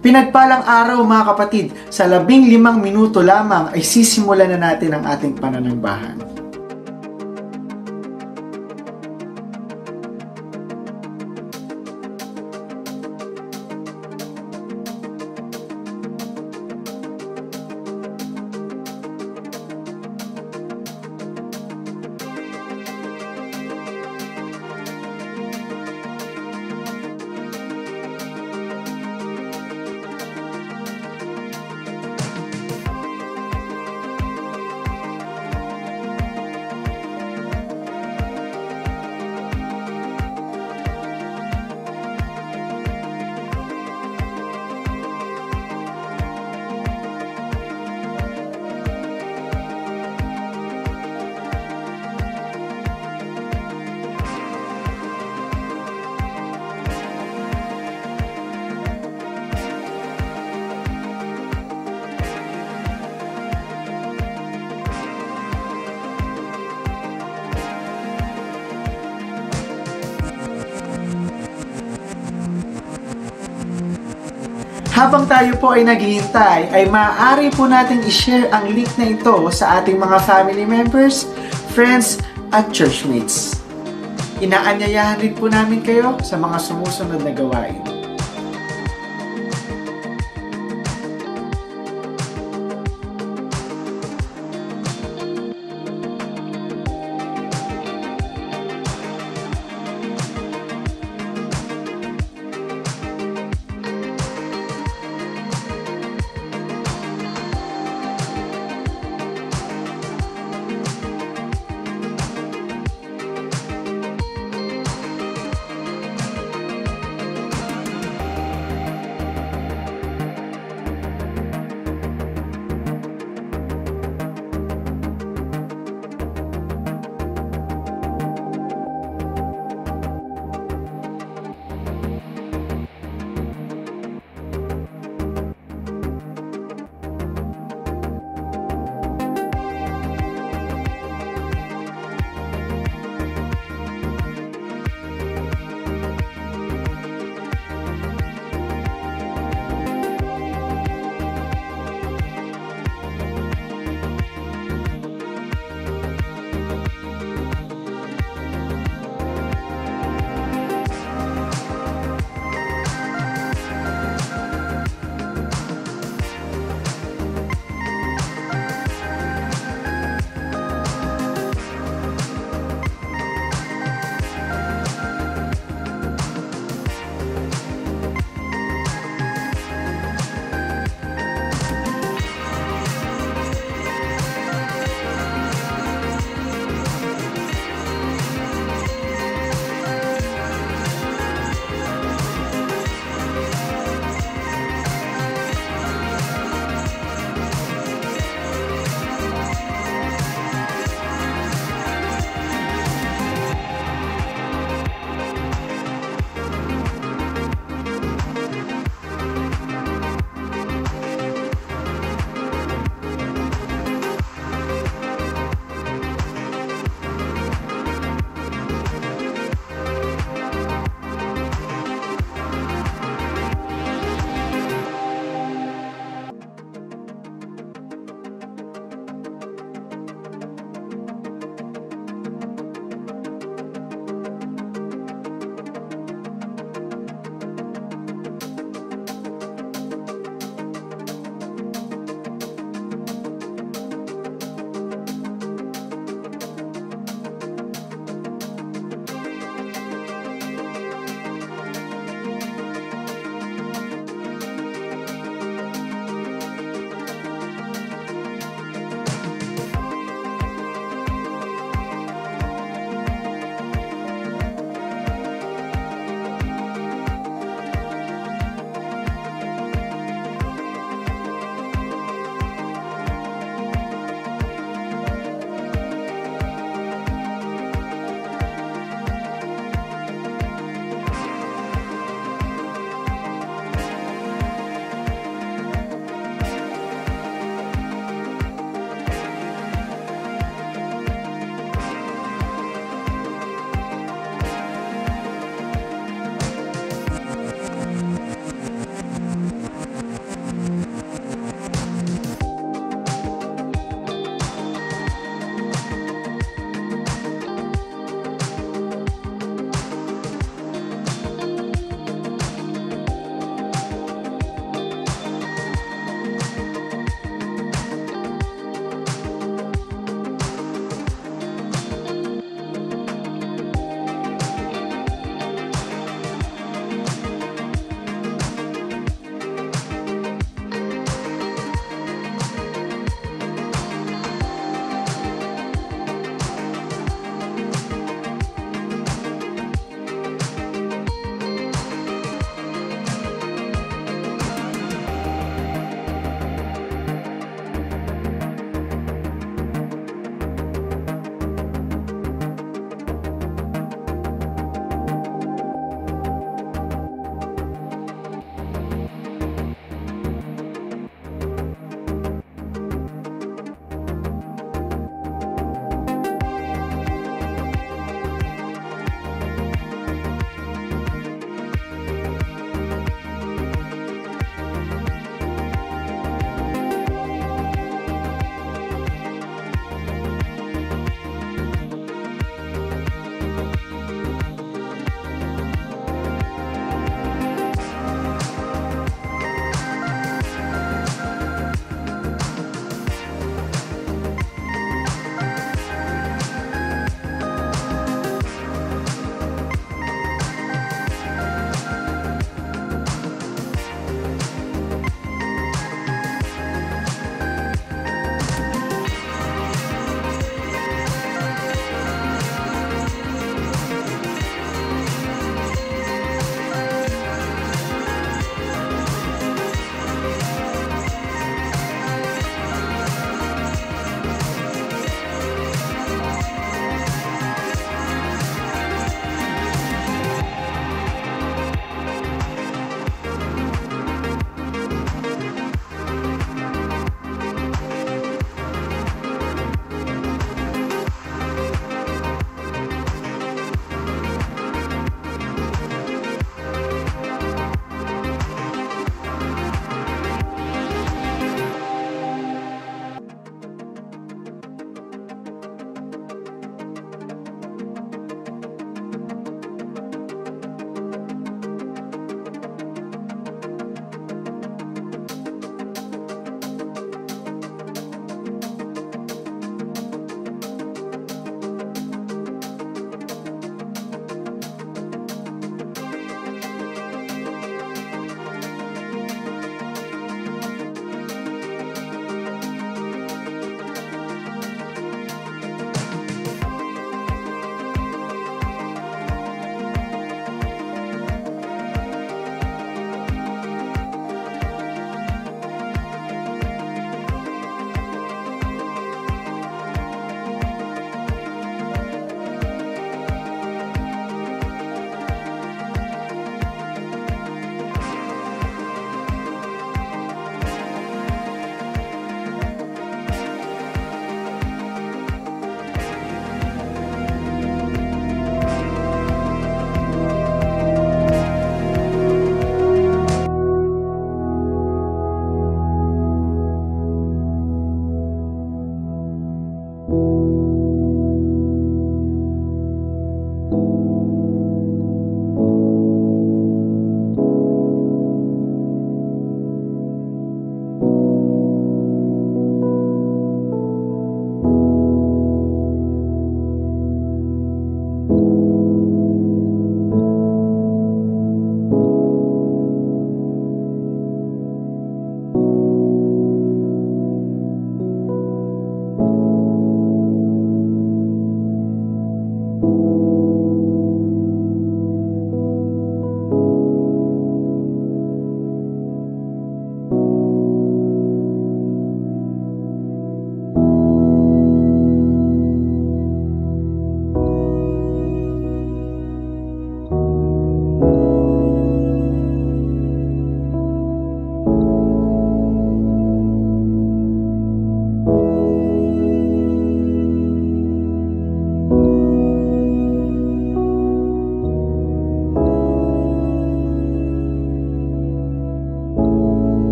Pinagpalang araw mga kapatid, sa 15 minuto lamang ay sisimulan na natin ang ating pananambahan. Habang tayo po ay naghihintay, ay maaari po natin i-share ang link na ito sa ating mga family members, friends, at churchmates. Inaanyayahan rin po namin kayo sa mga sumusunod na gawain.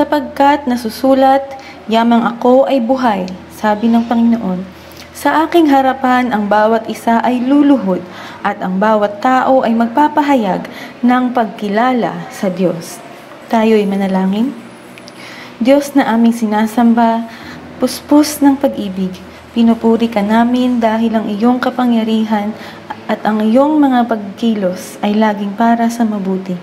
Sapagkat nasusulat, yamang ako ay buhay, sabi ng Panginoon. Sa aking harapan ang bawat isa ay luluhod at ang bawat tao ay magpapahayag ng pagkilala sa Diyos. Tayo'y manalangin. Diyos na aming sinasamba, puspos ng pag-ibig, pinupuri ka namin dahil ang iyong kapangyarihan at ang iyong mga pagkilos ay laging para sa mabuti.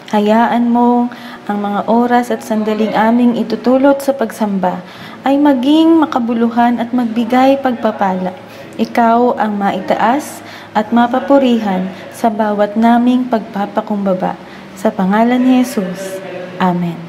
Hayaan mo ang mga oras at sandaling aming itutulot sa pagsamba ay maging makabuluhan at magbigay pagpapala. Ikaw ang maitaas at mapapurihan sa bawat naming pagpapakumbaba. Sa pangalan ni Jesus. Amen.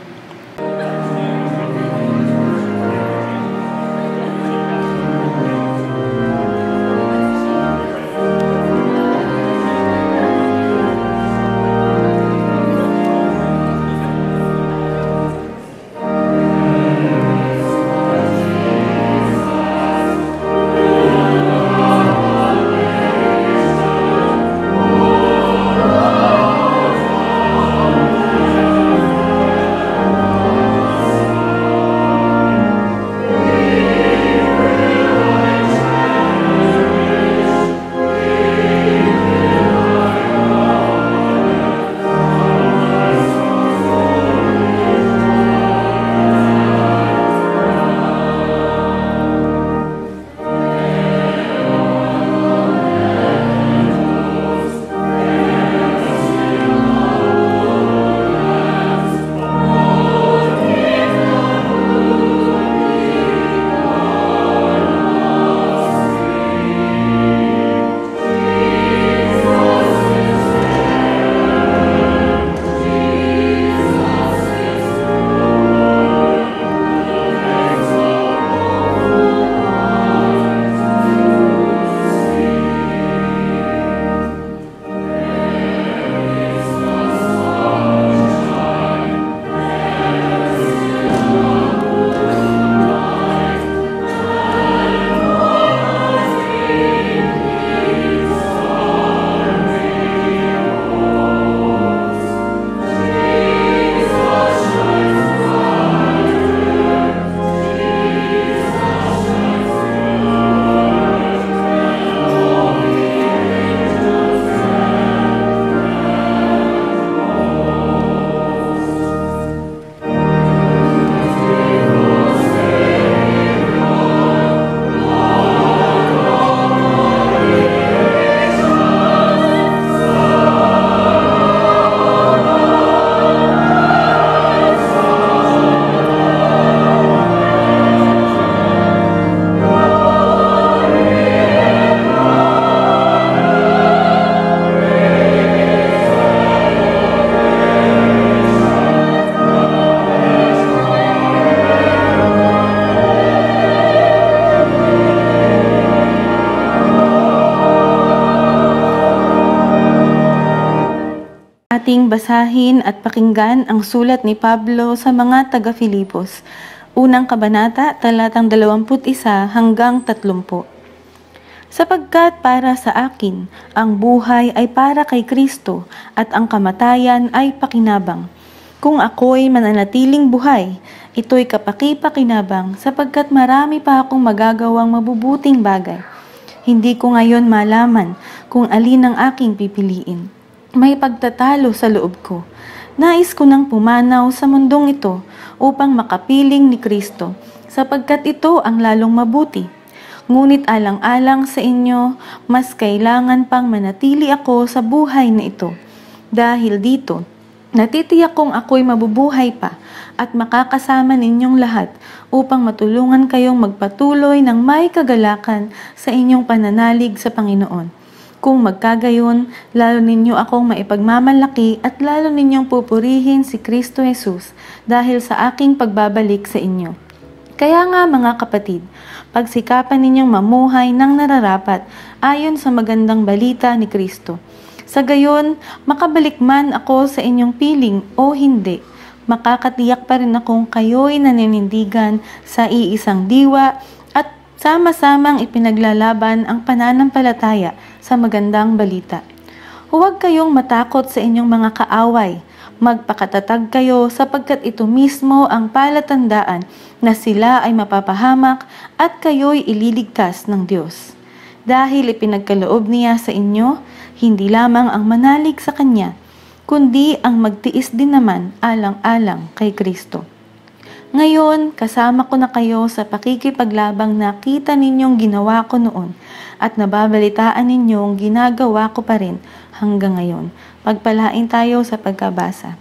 Ating basahin at pakinggan ang sulat ni Pablo sa mga taga-Filipos. Unang kabanata, talatang 21 hanggang 30. Sapagkat para sa akin, ang buhay ay para kay Kristo at ang kamatayan ay pakinabang. Kung ako'y mananatiling buhay, ito'y kapaki-pakinabang sapagkat marami pa akong magagawang mabubuting bagay. Hindi ko ngayon malaman kung alin ang aking pipiliin. May pagtatalo sa loob ko. Nais ko nang pumanaw sa mundong ito upang makapiling ni Kristo, sapagkat ito ang lalong mabuti. Ngunit alang-alang sa inyo, mas kailangan pang manatili ako sa buhay na ito. Dahil dito, natitiyak kong ako'y mabubuhay pa at makakasama ninyong lahat upang matulungan kayong magpatuloy ng may kagalakan sa inyong pananalig sa Panginoon. Kung magkagayon, lalo ninyo akong maipagmamalaki at lalo ninyong pupurihin si Kristo Jesus dahil sa aking pagbabalik sa inyo. Kaya nga mga kapatid, pagsikapan ninyong mamuhay ng nararapat ayon sa magandang balita ni Kristo. Sa gayon, makabalik man ako sa inyong piling o hindi, makakatiyak pa rin akong kayo'y naninindigan sa iisang diwa at sama-samang ipinaglalaban ang pananampalataya sa magandang balita. Huwag kayong matakot sa inyong mga kaaway, Magpakatatag kayo sapagkat ito mismo ang palatandaan na sila ay mapapahamak at kayo'y ililigtas ng Diyos. Dahil ipinagkaloob niya sa inyo, hindi lamang ang manalig sa Kanya, kundi ang magtiis din naman alang-alang kay Kristo. Ngayon, kasama ko na kayo sa pakikipaglabang nakita ninyong ginawa ko noon at nababalitaan ninyong ginagawa ko pa rin hanggang ngayon. Pagpalain tayo sa pagkabasa.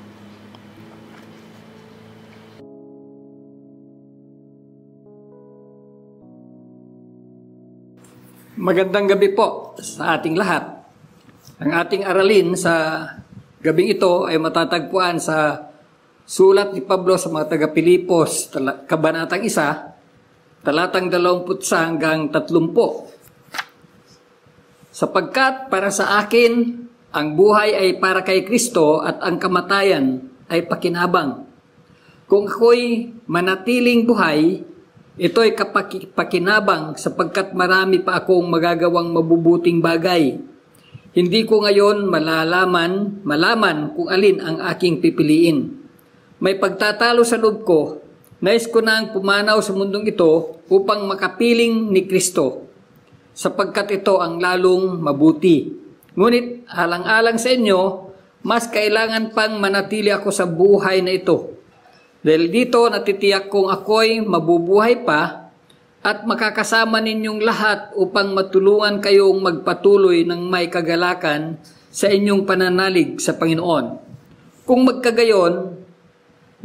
Magandang gabi po sa ating lahat. Ang ating aralin sa gabing ito ay matatagpuan sa sulat ni Pablo sa mga taga-Pilipos, Kabanatang 1, talatang 21 hanggang 30. Sapagkat para sa akin, ang buhay ay para kay Kristo at ang kamatayan ay pakinabang. Kung ako'y manatiling buhay, ito'y pakinabang sapagkat marami pa akong magagawang mabubuting bagay. Hindi ko ngayon malaman kung alin ang aking pipiliin. May pagtatalo sa loob ko, nais ko nang pumanaw sa mundong ito upang makapiling ni Kristo, sapagkat ito ang lalong mabuti. Ngunit alang-alang sa inyo, mas kailangan pang manatili ako sa buhay na ito. Dahil dito natitiyak kong ako'y mabubuhay pa at makakasama ninyong lahat upang matulungan kayong magpatuloy ng may kagalakan sa inyong pananalig sa Panginoon. Kung magkagayon,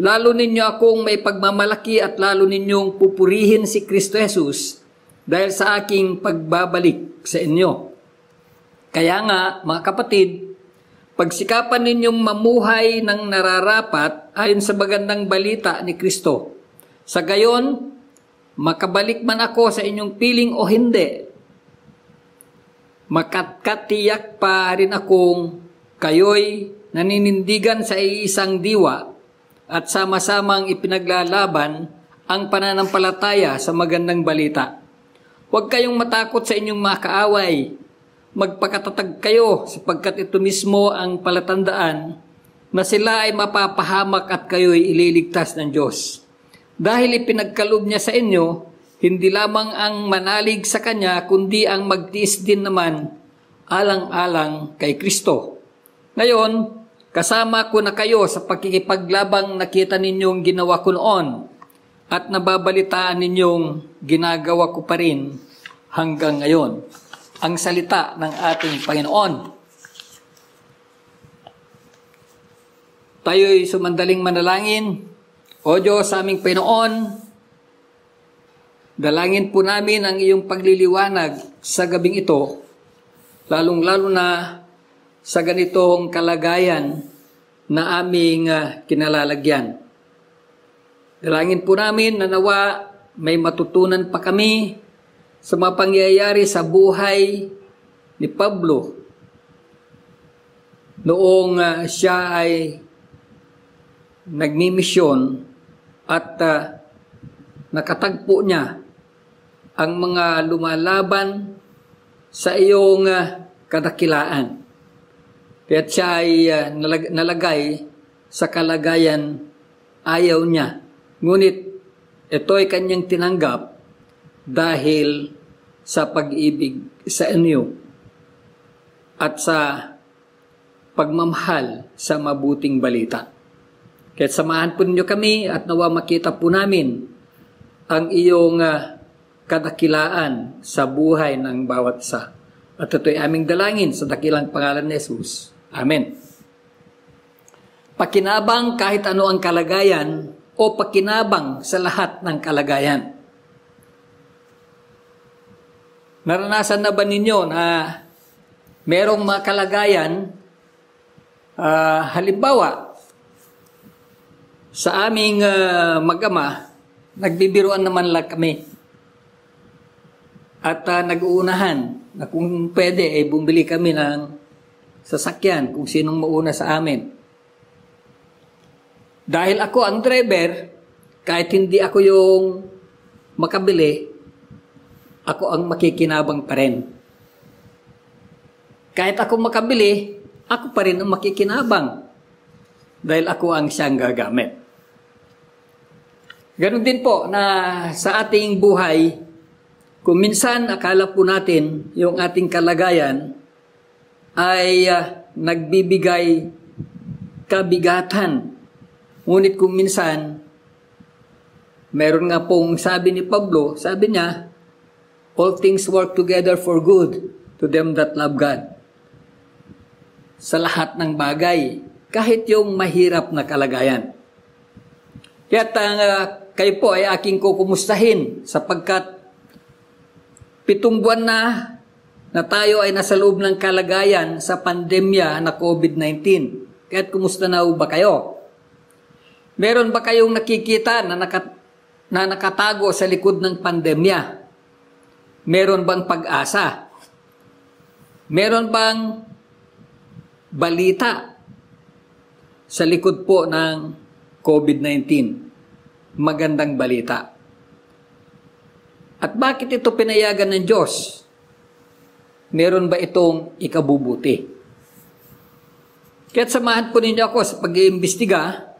lalo ninyo akong may pagmamalaki at lalo ninyong pupurihin si Kristo Jesus dahil sa aking pagbabalik sa inyo. Kaya nga, mga kapatid, pagsikapan ninyong mamuhay ng nararapat ayon sa magandang balita ni Kristo. Sa gayon, makabalik man ako sa inyong piling o hindi, makatiyak pa rin akong kayo'y naninindigan sa iisang diwa at sama-samang ipinaglalaban ang pananampalataya sa magandang balita. Huwag kayong matakot sa inyong mga kaaway. Magpakatatag kayo sapagkat ito mismo ang palatandaan na sila ay mapapahamak at kayo'y ililigtas ng Diyos. Dahil ipinagkaloob niya sa inyo, hindi lamang ang manalig sa Kanya, kundi ang magtiis din naman alang-alang kay Kristo. Ngayon, kasama ko na kayo sa pakikipaglabang nakita ninyong ginawa ko noon at nababalitaan ninyong ginagawa ko pa rin hanggang ngayon. Ang salita ng ating Panginoon. Tayo'y sumandaling manalangin. O Diyos, sa aming Panginoon, dalangin po namin ang iyong pagliliwanag sa gabing ito, lalong-lalo na sa ganitong kalagayan na aming kinalalagyan. Dalangin po namin na nawa may matutunan pa kami sa mga pangyayari sa buhay ni Pablo noong siya ay nagmimisyon at nakatagpo niya ang mga lumalaban sa iyong kadakilaan. Kaya siya ay nalagay sa kalagayan ayaw niya. Ngunit ito ay kanyang tinanggap dahil sa pag-ibig sa inyo at sa pagmamahal sa mabuting balita. Kaya samahan po ninyo kami at nawa makita po namin ang iyong kadakilaan sa buhay ng bawat isa. At ito'y aming dalangin sa dakilang pangalan ni Jesus. Amen. Pakinabang kahit ano ang kalagayan o pakinabang sa lahat ng kalagayan. Naranasan na ba ninyo na merong mga kalagayan, halimbawa, sa aming mag-ama, nagbibiruan naman lang kami. At nag-uunahan na kung pwede, bumili kami ng sasakyan kung sinong mauna sa amin. Dahil ako ang driver, kahit hindi ako yung makabili, ako ang makikinabang pa rin. Kahit ako makabili, ako pa rin ang makikinabang. dahil ako ang siyang gagamit. Ganon din po na sa ating buhay, kung minsan akala po natin yung ating kalagayan ay nagbibigay kabigatan. Ngunit kung minsan, meron nga pong sabi ni Pablo, sabi niya, all things work together for good to them that love God. Sa lahat ng bagay, kahit yung mahirap na kalagayan. Kaya kayo po ay aking kukumustahin sapagkat 7 buwan na tayo ay nasa loob ng kalagayan sa pandemya na COVID-19. Kaya kumusta na ba kayo? Meron ba kayong nakikita na nakatago sa likod ng pandemya? Meron bang pag-asa? Meron bang balita sa likod po ng COVID-19? Magandang balita. At bakit ito pinayagan ng Diyos? Meron ba itong ikabubuti? Kaya't samahan po ninyo ako sa pag-iimbestiga,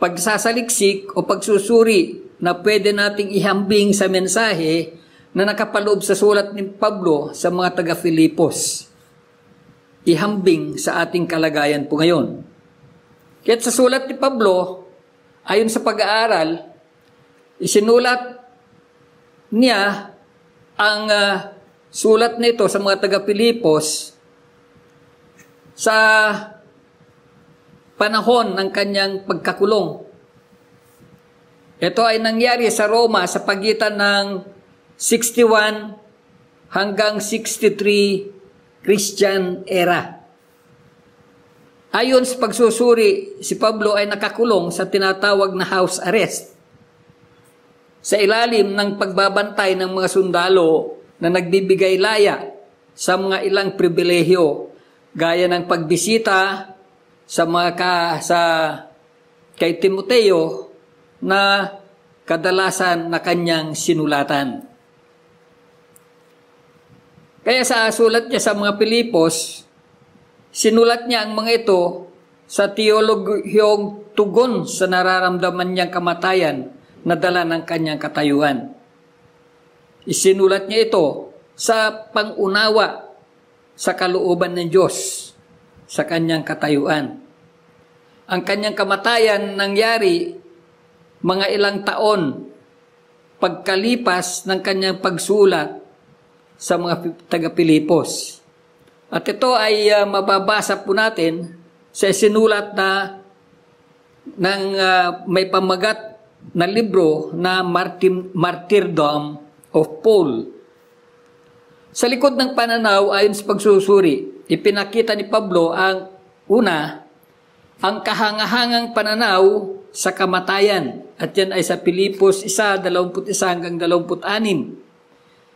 pagsasaliksik o pagsusuri na pwede nating ihambing sa mensahe na nakapaloob sa sulat ni Pablo sa mga taga-Filipos. Ihambing sa ating kalagayan po ngayon. Kaya't sa sulat ni Pablo, ayon sa pag-aaral, isinulat niya ang sulat nito sa mga taga-Filipos sa panahon ng kanyang pagkakulong. Ito ay nangyari sa Roma sa pagitan ng 61 hanggang 63 Christian era. Ayon sa pagsusuri, si Pablo ay nakakulong sa tinatawag na house arrest sa ilalim ng pagbabantay ng mga sundalo na nagbibigay laya sa mga ilang pribilehyo gaya ng pagbisita sa kay Timoteo na kadalasan na kanyang sinulatan. Kaya sa sulat niya sa mga Pilipos, sinulat niya ang mga ito sa teologyong tugon sa nararamdaman niyang kamatayan na dala ng kanyang katayuan. Isinulat niya ito sa pangunawa sa kalooban ng Diyos sa kanyang katayuan. Ang kanyang kamatayan nangyari mga ilang taon pagkalipas ng kanyang pagsulat sa mga taga-Pilipos. At ito ay mababasa po natin sa sinulat na may pamagat na libro na Martyrdom of Paul. Sa likod ng pananaw ayon sa pagsusuri, ipinakita ni Pablo ang ang kahangahangang pananaw sa kamatayan. At yan ay sa Pilipos 1:21 hanggang 26.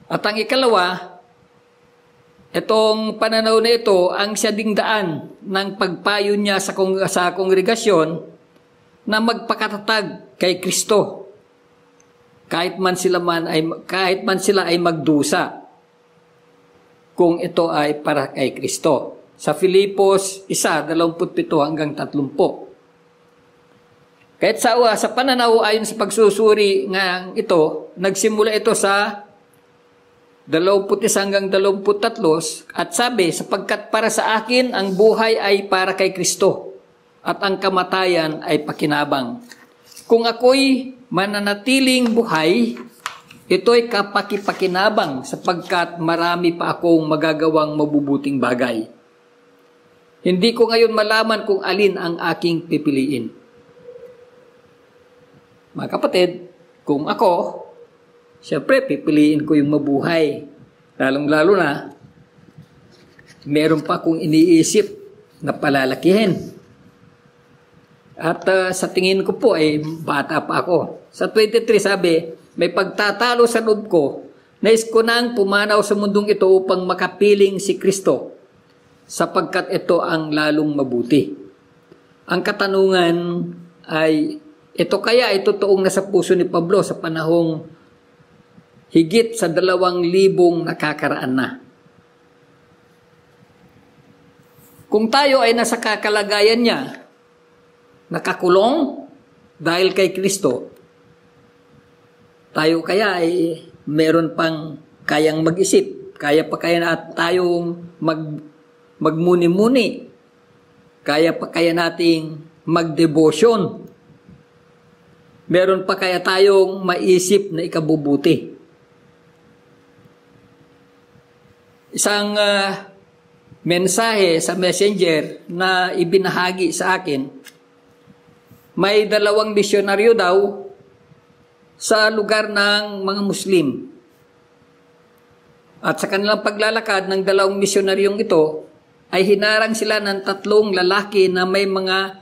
At ang ikalawa, itong pananaw na ito ang siya ding daan ng pagpayo niya sa kongregasyon na magpakatatag kay Kristo. Kahit man sila ay magdusa kung ito ay para kay Kristo. Sa Filipos 1:27 hanggang 30. Kahit sa pananaw ayon sa pagsusuri nga ito, nagsimula ito sa 21 hanggang 23 at sabi, sapagkat para sa akin ang buhay ay para kay Kristo at ang kamatayan ay pakinabang. Kung ako'y mananatiling buhay, ito'y kapakipakinabang sapagkat marami pa akong magagawang mabubuting bagay. Hindi ko ngayon malaman kung alin ang aking pipiliin. Mga kapatid, kung ako, siyempre pipiliin ko yung mabuhay. Lalong-lalo na, meron pa akong iniisip na palalakihin. At sa tingin ko po ay bata pa ako. Sa 23 sabi, may pagtatalo sa loob ko, nais ko nang pumanaw sa mundong ito upang makapiling si Kristo, sapagkat ito ang lalong mabuti. Ang katanungan ay, ito kaya ay totoong nasa puso ni Pablo sa panahong higit sa 2,000 nakakaraan na. Kung tayo ay nasa kakalagayan niya, nakakulong dahil kay Kristo, tayo kaya ay meron pang kayang mag-isip, kaya pa kaya tayong magmuni-muni, kaya pa kaya nating magdebosyon, meron pa kaya tayong maisip na ikabubuti. Isang mensahe sa messenger na ibinahagi sa akin, may 2 misyonaryo daw sa lugar ng mga Muslim. At sa kanilang paglalakad ng 2 misyonaryong ito, ay hinarang sila ng 3 lalaki na may mga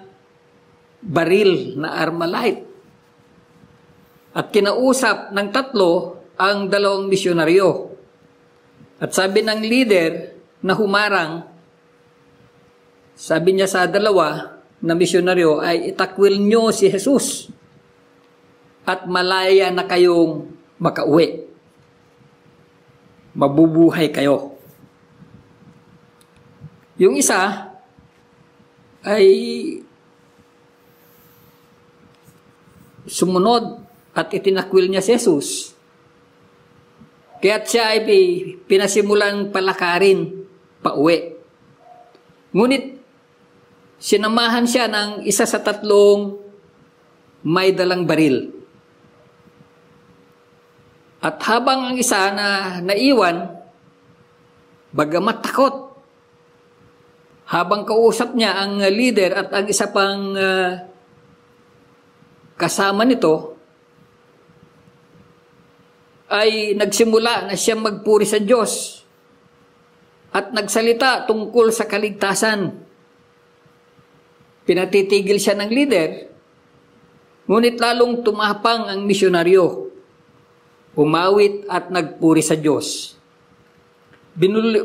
baril na Armalite. At kinausap ng 3 ang 2 misyonaryo. At sabi ng leader na humarang, sabi niya sa 2 na misyonaryo ay itakwil nyo si Jesus at malaya na kayong makauwi. Mabubuhay kayo. Yung isa ay sumunod at itinakwil niya si Jesus. Kaya't siya ay pinasimulang palakarin pauwi. Ngunit sinamahan siya ng isa sa 3 may dalang baril. At habang ang isa na naiwan, bagamat takot, habang kausap niya ang leader at ang isa pang kasama nito, ay nagsimula na siyang magpuri sa Diyos at nagsalita tungkol sa kaligtasan. Pinatitigil siya ng leader, ngunit lalong tumapang ang misyonaryo. Umawit at nagpuri sa Diyos.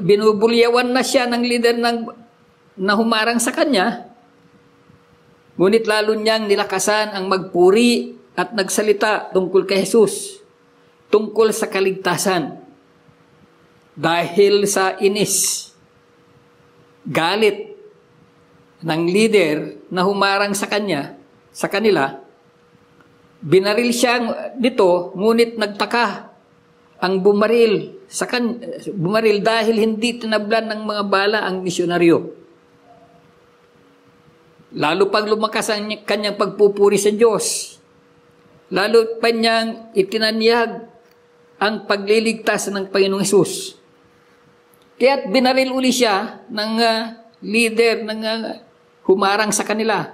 Binubulyawan na siya ng leader na humarang sa kanya, ngunit lalo niyang nilakasan ang magpuri at nagsalita tungkol kay Jesus, tungkol sa kaligtasan. Dahil sa inis, galit ng leader na humarang sa kanila, binaril siya dito, ngunit nagtaka ang bumaril dahil hindi tinablan ng mga bala ang misyonaryo. Lalo pang lumakas ang kanyang pagpupuri sa Diyos. Lalo pa niyang itinanyag ang pagliligtas ng Panginoong Hesus. Kaya't binaril uli siya ng leader ng humarang sa kanila.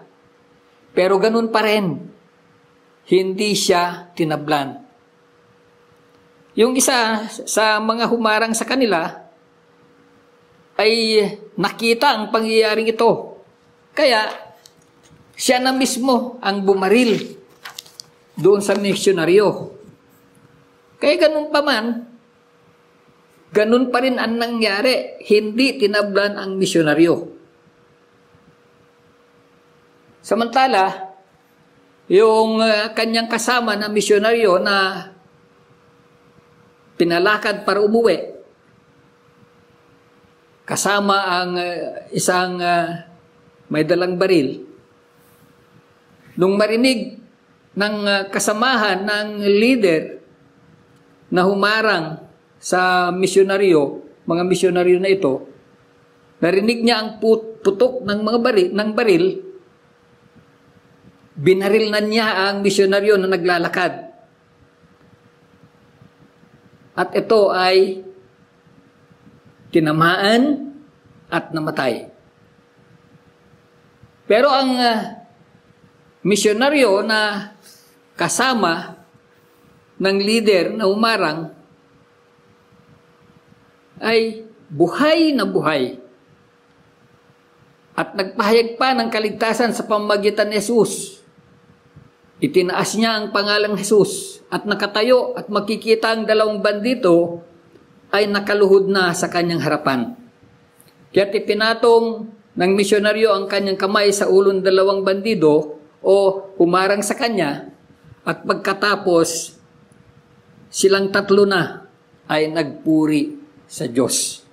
Pero ganun pa rin, hindi siya tinablan. Yung isa sa mga humarang sa kanila ay nakita ang pangyayaring ito. Kaya siya na mismo ang bumaril doon sa misyonaryo. Kaya ganun pa man, ganun pa rin ang nangyari. Hindi tinablan ang misyonaryo. Samantala, yung kanyang kasama na misyonaryo na pinalakad para umuwi, kasama ang isang may dalang baril, nung marinig ng kasamahan ng leader na humarang sa misyonaryo, mga misyonaryo na ito, narinig niya ang putok ng mga baril, binaril na niya ang misyonaryo na naglalakad. At ito ay tinamaan at namatay. Pero ang misyonaryo na kasama ng leader na umarang ay buhay na buhay. At nagpahayag pa ng kaligtasan sa pamamagitan ni Jesus. Itinaas niya ang pangalang Jesus at nakatayo at makikita ang 2 bandito ay nakaluhod na sa kanyang harapan. Kaya't ipinatong ng misyonaryo ang kanyang kamay sa ulong 2 bandido o humarang sa kanya at pagkatapos silang 3 na ay nagpuri sa Diyos.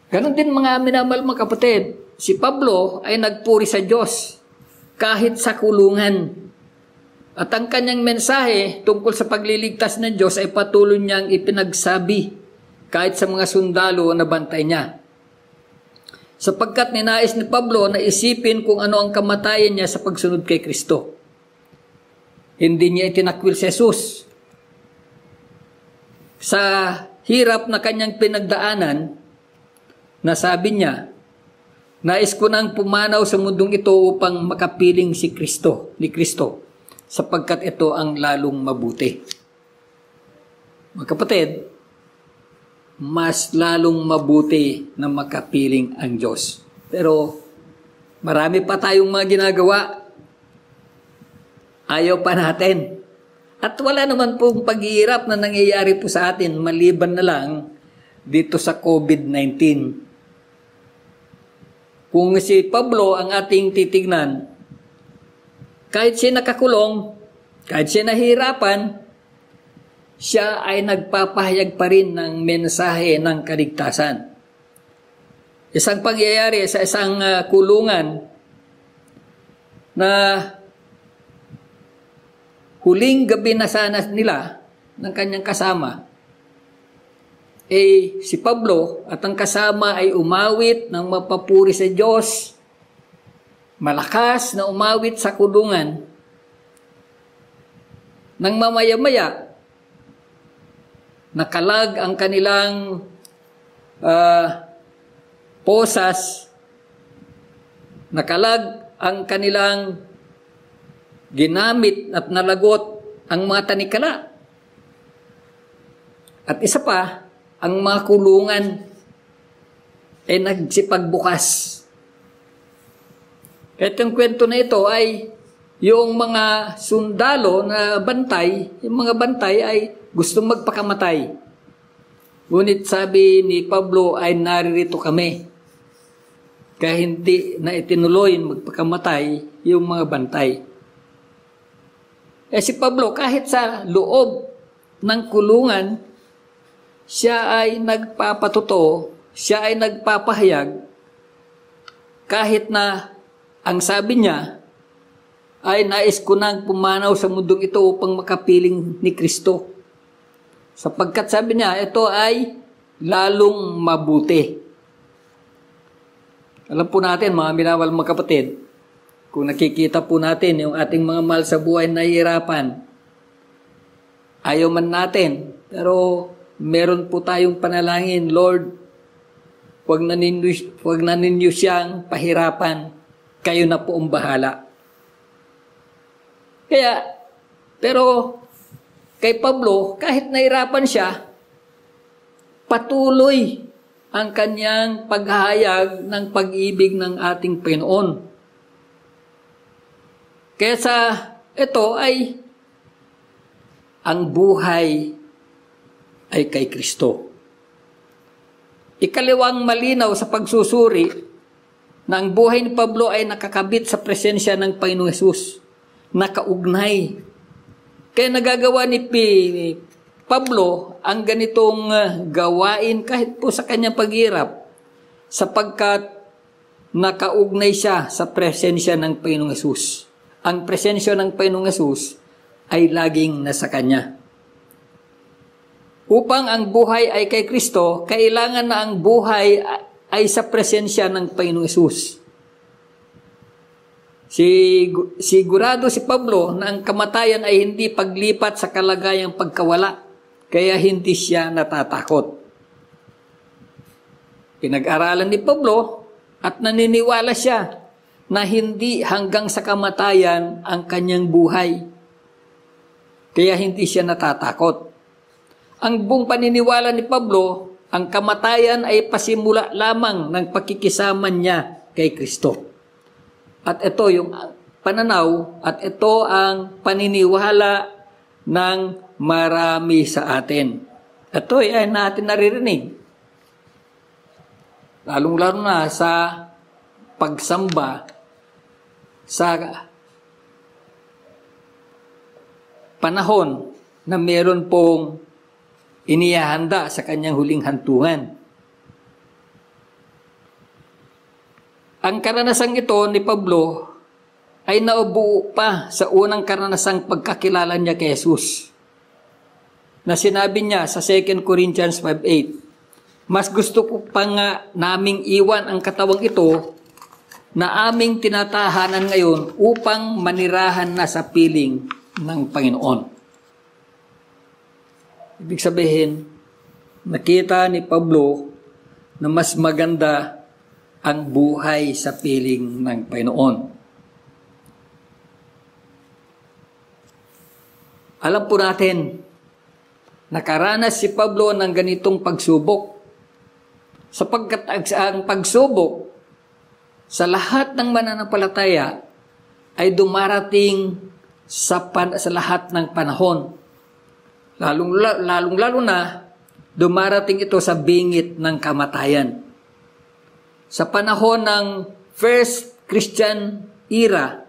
Ganon din mga minamahal mga kapatid, si Pablo ay nagpuri sa Diyos kahit sa kulungan. At ang kanyang mensahe tungkol sa pagliligtas ng Diyos ay patuloy niyang ipinagsabi kahit sa mga sundalo na bantay niya. Sapagkat ninais ni Pablo na isipin kung ano ang kamatayan niya sa pagsunod kay Kristo. Hindi niya itinakwil si Jesus. Sa hirap na kanyang pinagdaanan, nasabi niya, nais ko nang pumanaw sa mundong ito upang makapiling ni Kristo, sapagkat ito ang lalong mabuti. Mga kapatid, mas lalong mabuti na makapiling ang Diyos. Pero marami pa tayong mga ginagawa. Ayaw pa natin. At wala naman pong paghihirap na nangyayari po sa atin maliban na lang dito sa COVID-19. Kung si Pablo ang ating titignan, kahit siya nakakulong, kahit siya nahihirapan, siya ay nagpapahayag pa rin ng mensahe ng kaligtasan. Isang pangyayari sa isang kulungan na huling gabi na sana nila ng kanyang kasama, si Pablo at ang kasama ay umawit ng mapapuri sa Diyos, malakas na umawit sa kulungan. Nang mamaya-maya, nakalag ang kanilang posas, nakalag ang kanilang ginamit at nalagot ang mga tanikala. At isa pa, ang mga kulungan ay nagsipagbukas. At yung kwento na ito ay yung mga sundalo na bantay, yung mga bantay ay gustong magpakamatay. Ngunit sabi ni Pablo ay naririto kami. Kaya hindi na itinuloy magpakamatay yung mga bantay. Si Pablo kahit sa loob ng kulungan, siya ay nagpapatuto, siya ay nagpapahayag, kahit na ang sabi niya ay nais ko nang pumanaw sa mundong ito upang makapiling ni Kristo. Sapagkat sabi niya, ito ay lalong mabuti. Alam po natin, mga minawal mga kapatid, kung nakikita po natin yung ating mga mahal sa buhay na nahihirapan, ayaw man natin, pero meron po tayong panalangin, Lord, huwag na ninyo siyang pahirapan, kayo na po ang bahala. Kaya, pero kay Pablo, kahit nahirapan siya, patuloy ang kanyang paghahayag ng pag-ibig ng ating Panginoon. Kaya sa ito ay ang buhay ay kay Kristo. Ikalawang malinaw sa pagsusuri na ang buhay ni Pablo ay nakakabit sa presensya ng Panginoong Hesus. Nakaugnay. Kaya nagagawa ni Pablo ang ganitong gawain kahit po sa kanyang paghirap sapagkat nakaugnay siya sa presensya ng Panginoong Hesus. Ang presensya ng Panginoong Hesus ay laging nasa kanya. Upang ang buhay ay kay Kristo, kailangan na ang buhay ay sa presensya ng Panginoong Hesus. Sigurado si Pablo na ang kamatayan ay hindi paglipat sa kalagayang pagkawala, kaya hindi siya natatakot. Pinag-aralan ni Pablo at naniniwala siya na hindi hanggang sa kamatayan ang kanyang buhay, kaya hindi siya natatakot. Ang buong paniniwala ni Pablo, ang kamatayan ay pasimula lamang ng pakikisama niya kay Kristo. At ito yung pananaw at ito ang paniniwala ng marami sa atin. Ito ay natin naririnig. Lalong-lalo na sa pagsamba sa panahon na meron pong inihahanda sa kanyang huling hantungan. Ang karanasang ito ni Pablo ay naubuo pa sa unang karanasang pagkakilala niya kay Jesus. Na sinabi niya sa 2 Corinthians 5:8, mas gusto ko pa nga naming iwan ang katawang ito na aming tinatahanan ngayon upang manirahan na sa piling ng Panginoon. Ibig sabihin, nakita ni Pablo na mas maganda ang buhay sa piling ng Panginoon. Alam po natin, nakaranas si Pablo ng ganitong pagsubok, sapagkat ang pagsubok sa lahat ng mananampalataya ay dumarating sa lahat ng panahon. Lalong-lalo na, dumarating ito sa bingit ng kamatayan. Sa panahon ng First Christian era,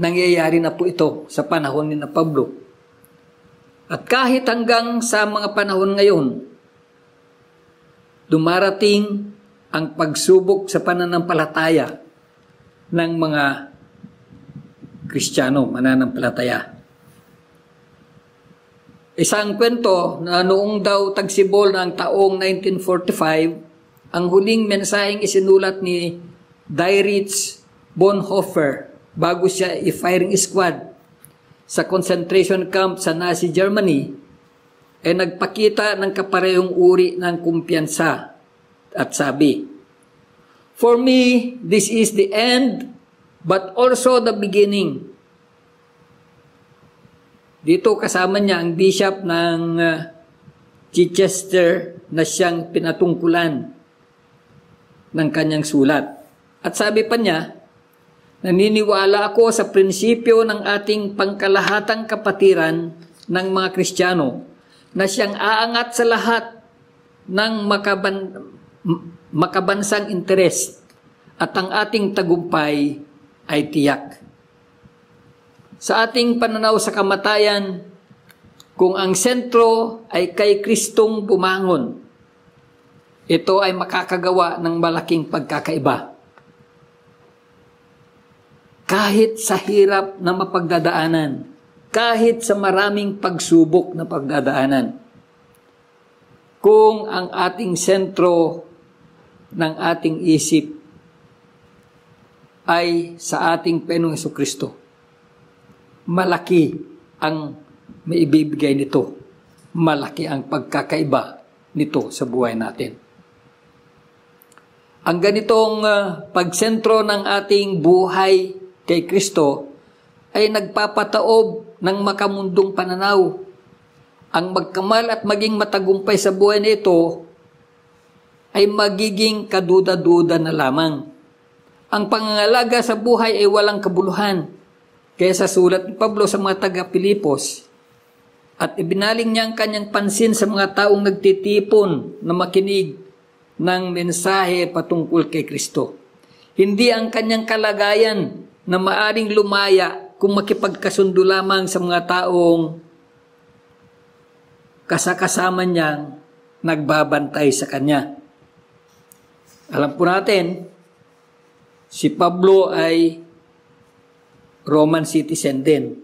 nangyayari na po ito sa panahon ni Pablo. At kahit hanggang sa mga panahon ngayon, dumarating ang pagsubok sa pananampalataya ng mga Kristiyano, mananampalataya. Isang kwento na noong daw tagsibol ng taong 1945, ang huling mensaheng isinulat ni Dietrich Bonhoeffer bago siya i-firing squad sa concentration camp sa Nazi Germany, ay nagpakita ng kaparehong uri ng kumpiyansa at sabi, "For me, this is the end, but also the beginning." Dito kasama niya ang bishop ng Chichester na siyang pinatungkulan ng kanyang sulat. At sabi pa niya, "Naniniwala ako sa prinsipyo ng ating pangkalahatang kapatiran ng mga Kristiyano na siyang aangat sa lahat ng makabansang interes at ang ating tagumpay ay tiyak. Sa ating pananaw sa kamatayan, kung ang sentro ay kay Kristong bumangon, ito ay makakagawa ng malaking pagkakaiba. Kahit sa hirap na mapagdadaanan, kahit sa maraming pagsubok na pagdadaanan, kung ang ating sentro ng ating isip ay sa ating Panginoong Jesucristo, malaki ang maibibigay nito. Malaki ang pagkakaiba nito sa buhay natin. Ang ganitong pagsentro ng ating buhay kay Kristo ay nagpapataob ng makamundong pananaw. Ang magkamal at maging matagumpay sa buhay na ito ay magiging kaduda-duda na lamang. Ang pangangalaga sa buhay ay walang kabuluhan. Kaya sa sulat ni Pablo sa mga taga-Pilipos, at ibinaling niya ang kanyang pansin sa mga taong nagtitipon na makinig ng mensahe patungkol kay Kristo. Hindi ang kanyang kalagayan na maaring lumaya kung makipagkasundo lamang sa mga taong kasakasama niyang nagbabantay sa kanya. Alam po natin, si Pablo ay Roman citizen din.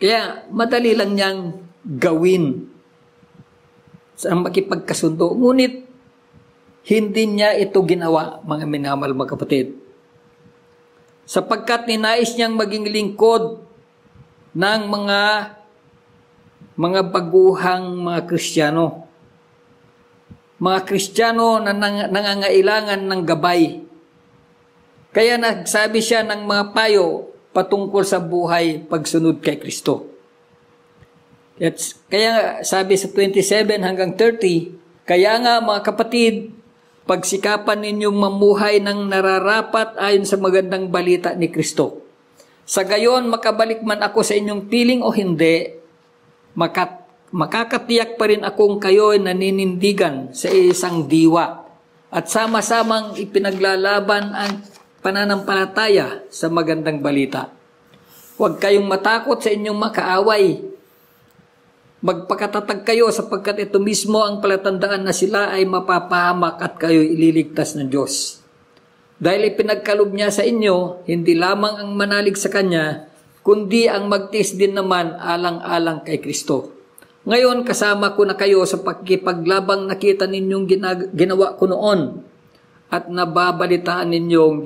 Kaya madali lang niyang gawin sa makipagkasundo. Ngunit hindi niya ito ginawa, mga minamahal mga kapatid. Sapagkat ninais niyang maging lingkod ng mga baguhang mga Kristiyano. Mga Kristiyano na nangangailangan ng gabay. Kaya nagsabi siya ng mga payo patungkol sa buhay pagsunod kay Kristo. Kaya sabi sa 27 hanggang 30, "Kaya nga mga kapatid, pagsikapan ninyong mamuhay ng nararapat ayon sa magandang balita ni Kristo. Sa gayon, makabalik man ako sa inyong piling o hindi, makakatiyak pa rin akong kayo'y naninindigan sa isang diwa at sama-samang ipinaglalaban ang pananampalataya sa magandang balita. Huwag kayong matakot sa inyong makaaway. Magpakatatag kayo sapagkat ito mismo ang palatandaan na sila ay mapapahamak at kayo'y ililigtas ng Diyos. Dahil ipinagkalob niya sa inyo, hindi lamang ang manalig sa Kanya, kundi ang magtiis din naman alang-alang kay Kristo. Ngayon, kasama ko na kayo sa pagkipaglabang nakita ninyong ginawa ko noon at nababalitaan ninyong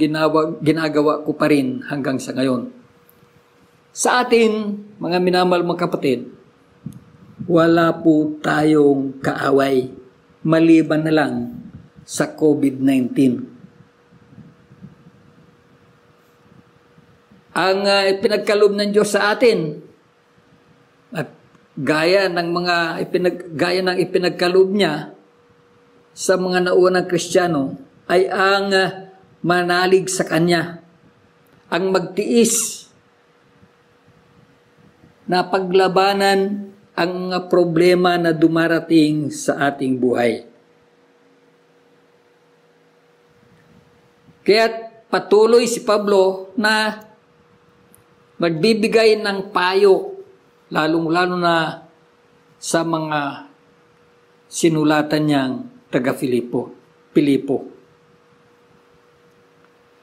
ginagawa ko pa rin hanggang sa ngayon. Sa atin, mga minamahal mga kapatid, wala po tayong kaaway maliban na lang sa COVID-19. Ang ipinagkalob ng Diyos sa atin at gaya ng ipinagkalob niya sa mga naunang Kristiyano ay ang manalig sa Kanya, ang magtiis na paglabanan ang mga problema na dumarating sa ating buhay. Kaya patuloy si Pablo na magbibigay ng payo, lalong-lalo na sa mga sinulatan niyang taga-Filipo.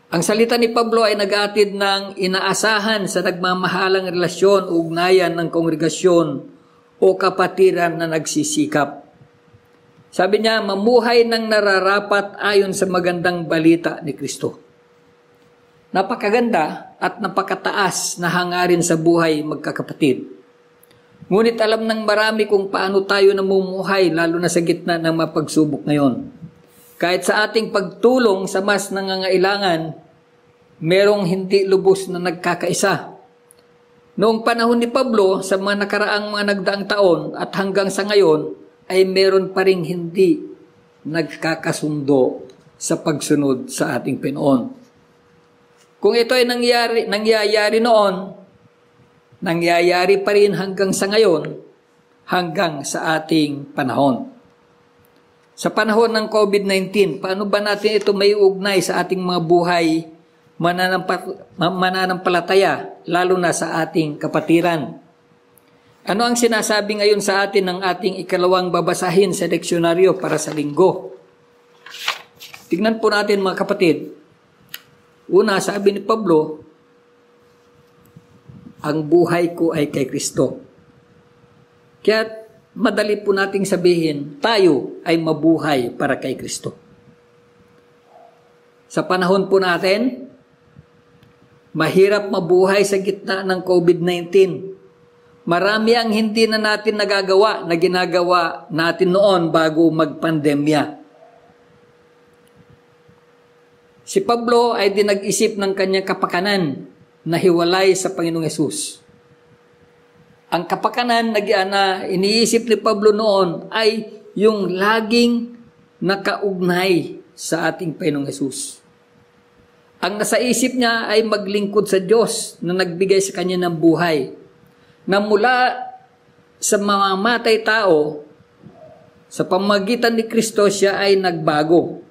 Ang salita ni Pablo ay nag-aatid ng inaasahan sa nagmamahalang relasyon o ugnayan ng kongregasyon o kapatiran na nagsisikap. Sabi niya, mamuhay ng nararapat ayon sa magandang balita ni Kristo. Napakaganda at napakataas na hangarin sa buhay, magkakapatid. Ngunit alam ng marami kung paano tayo namumuhay, lalo na sa gitna ng mga pagsubok ngayon. Kahit sa ating pagtulong sa mas nangangailangan, merong hindi lubos na nagkakaisa. Noong panahon ni Pablo, sa mga nakaraang mga nagdaang taon at hanggang sa ngayon, ay meron pa ring hindi nagkakasundo sa pagsunod sa ating Panginoon. Kung ito ay nangyayari noon, nangyayari pa rin hanggang sa ngayon, hanggang sa ating panahon. Sa panahon ng COVID-19, paano ba natin ito may ugnay sa ating mga buhay mananampalataya, lalo na sa ating kapatiran? Ano ang sinasabi ngayon sa atin ng ating ikalawang babasahin sa leksyonaryo para sa linggo? Tignan po natin mga kapatid. Una, sabi ni Pablo, ang buhay ko ay kay Kristo. Kaya madali po nating sabihin, tayo ay mabuhay para kay Kristo. Sa panahon po natin, mahirap mabuhay sa gitna ng COVID-19. Marami ang hindi na natin nagagawa na ginagawa natin noon bago magpandemya. Si Pablo ay dinag-isip ng kanyang kapakanan na hiwalay sa Panginoong Hesus. Ang kapakanan na iniisip ni Pablo noon ay yung laging nakaugnay sa ating Panginoong Hesus. Ang nasa isip niya ay maglingkod sa Diyos na nagbigay sa kanya ng buhay, na mula sa mamamatay tao, sa pamamagitan ni Kristo siya ay nagbago.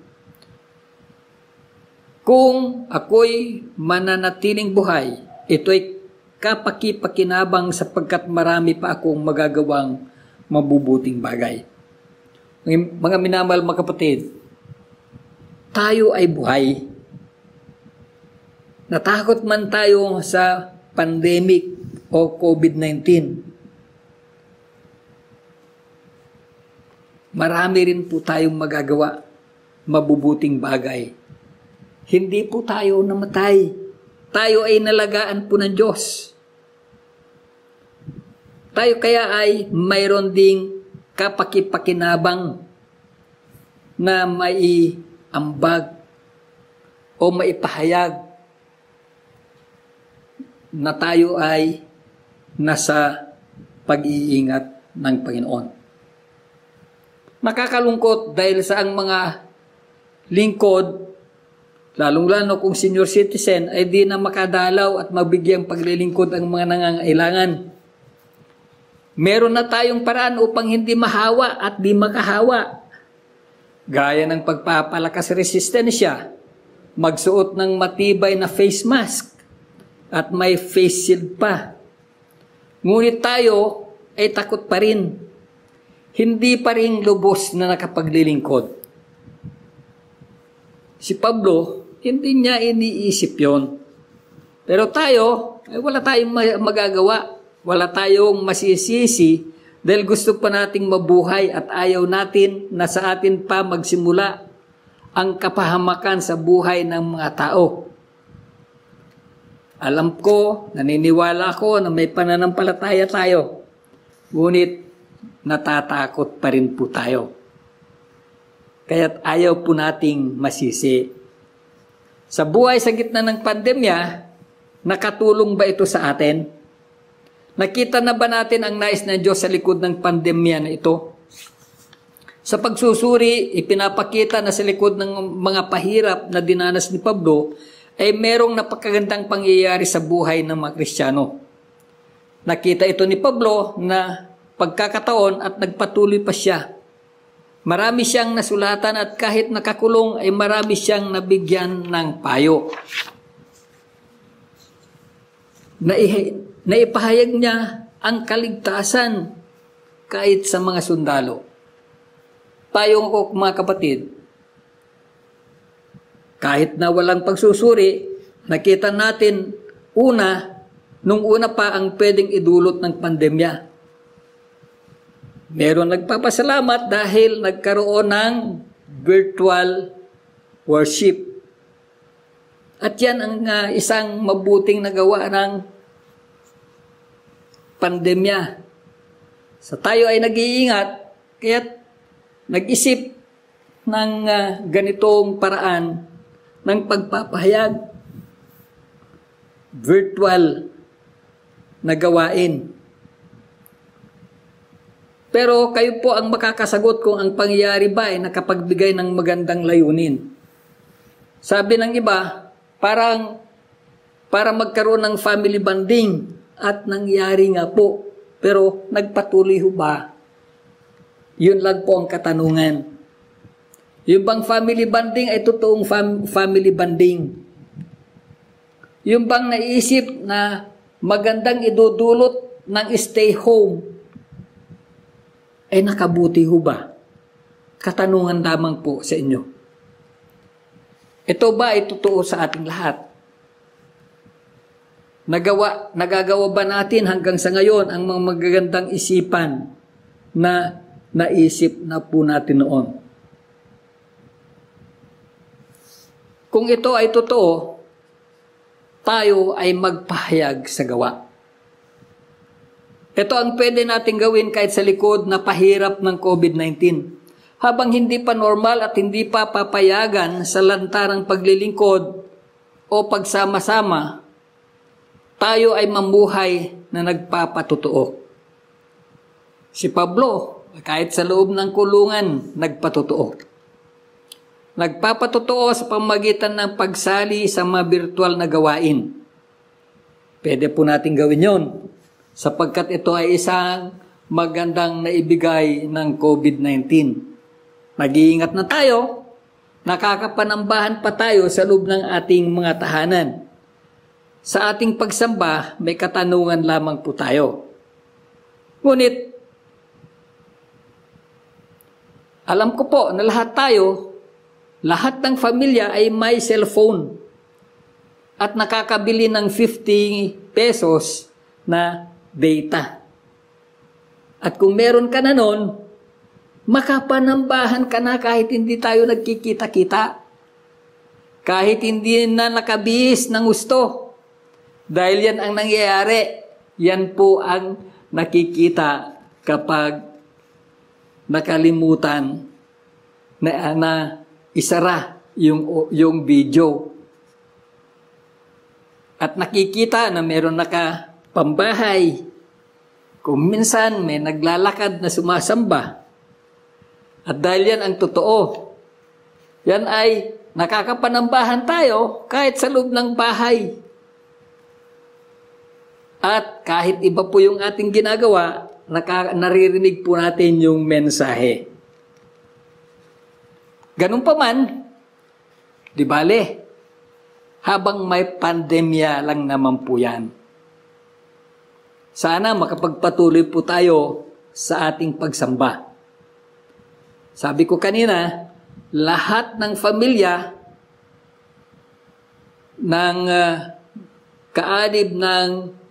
Kung ako'y mananatiling buhay, ito'y kapaki-pakinabang sapagkat marami pa akong magagawang mabubuting bagay. Mga minamahal mga kapatid, tayo ay buhay. Natakot man tayo sa pandemic o COVID-19. Marami rin po tayong magagawa mabubuting bagay. Hindi po tayo namatay. Tayo ay nalagaan po ng Diyos. Tayo kaya ay mayroon ding kapaki-pakinabang na maiambag o maipahayag na tayo ay nasa pag-iingat ng Panginoon. Nakakalungkot dahil sa ang mga lingkod, lalong-lalo kung senior citizen, ay di na makadalaw at mabigyang paglilingkod ang mga nangangailangan. Meron na tayong paraan upang hindi mahawa at di makahawa. Gaya ng pagpapalakas resistensya, magsuot ng matibay na face mask, at may face shield pa. Ngunit tayo ay takot pa rin. Hindi pa rin lubos na nakapaglilingkod. Si Pablo, hindi niya iniisip yon. Pero tayo, ay wala tayong magagawa. Wala tayong masisisi dahil gusto pa nating mabuhay at ayaw natin na sa atin pa magsimula ang kapahamakan sa buhay ng mga tao. Alam ko, naniniwala ko na may pananampalataya tayo. Ngunit natatakot pa rin po tayo. Kaya't ayaw po nating masisi. Sa buhay sa gitna ng pandemya, nakatulong ba ito sa atin? Nakita na ba natin ang nais ng Diyos sa likod ng pandemya na ito? Sa pagsusuri, ipinapakita na sa likod ng mga pahirap na dinanas ni Pablo ay merong napakagandang pangyayari sa buhay ng mga Kristiyano. Nakita ito ni Pablo na pagkakataon at nagpatuloy pa siya. Marami siyang nasulatan at kahit nakakulong ay marami siyang nabigyan ng payo. Naipahayag niya ang kaligtasan kahit sa mga sundalo. Tayo ko mga kapatid, kahit na walang pagsusuri, nakita natin nung una pa ang pwedeng idulot ng pandemya. Meron nagpapasalamat dahil nagkaroon ng virtual worship. At yan ang isang mabuting nagawa ng pandemya. Sa tayo ay nag-iingat, kaya't nag-isip ng ganitong paraan ng pagpapahayag. Virtual na gawain. Pero kayo po ang makakasagot kung ang pangyayari ba ay nakapagbigay ng magandang layunin. Sabi ng iba, para magkaroon ng family bonding at nangyari nga po. Pero nagpatuloy ho ba? Yun lang po ang katanungan. Yung bang family bonding ay totoong family bonding? Yung bang naisip na magandang idudulot ng stay home ay nakabuti ho ba? Katanungan lamang po sa inyo. Ito ba ay totoo sa ating lahat? Nagagawa ba natin hanggang sa ngayon ang mga magagandang isipan na naisip na po natin noon? Kung ito ay totoo, tayo ay magpahayag sa gawa. Ito ang pwede natin gawin kahit sa likod na pahirap ng COVID-19. Habang hindi pa normal at hindi pa papayagan sa lantarang paglilingkod o pagsama-sama, tayo ay mamuhay na nagpapatotoo. Si Pablo, kahit sa loob ng kulungan, nagpatotoo. Nagpapatotoo sa pamamagitan ng pagsali sa mga virtual na gawain. Pwede po natin gawin yon, sapagkat ito ay isang magandang naibigay ng COVID-19. Nag-iingat na tayo, nakakapanambahan pa tayo sa loob ng ating mga tahanan. Sa ating pagsamba, may katanungan lamang po tayo. Ngunit, alam ko po na lahat ng pamilya ay may cellphone at nakakabili ng 50 pesos na data. At kung meron ka na nun, makapanambahan ka na kahit hindi tayo nagkikita-kita. Kahit hindi na nakabihis ng gusto. Dahil yan ang nangyayari. Yan po ang nakikita kapag nakalimutan na isara yung video. At nakikita na meron nakapambahay. Kung minsan may naglalakad na sumasamba. At dahil yan ang totoo, yan ay nakakapanambahan tayo kahit sa loob ng bahay. At kahit iba po yung ating ginagawa, naririnig po natin yung mensahe. Ganun pa man, di bale, habang may pandemya lang naman po yan. Sana makapagpatuloy po tayo sa ating pagsamba. Sabi ko kanina, lahat ng pamilya ng kaanib ng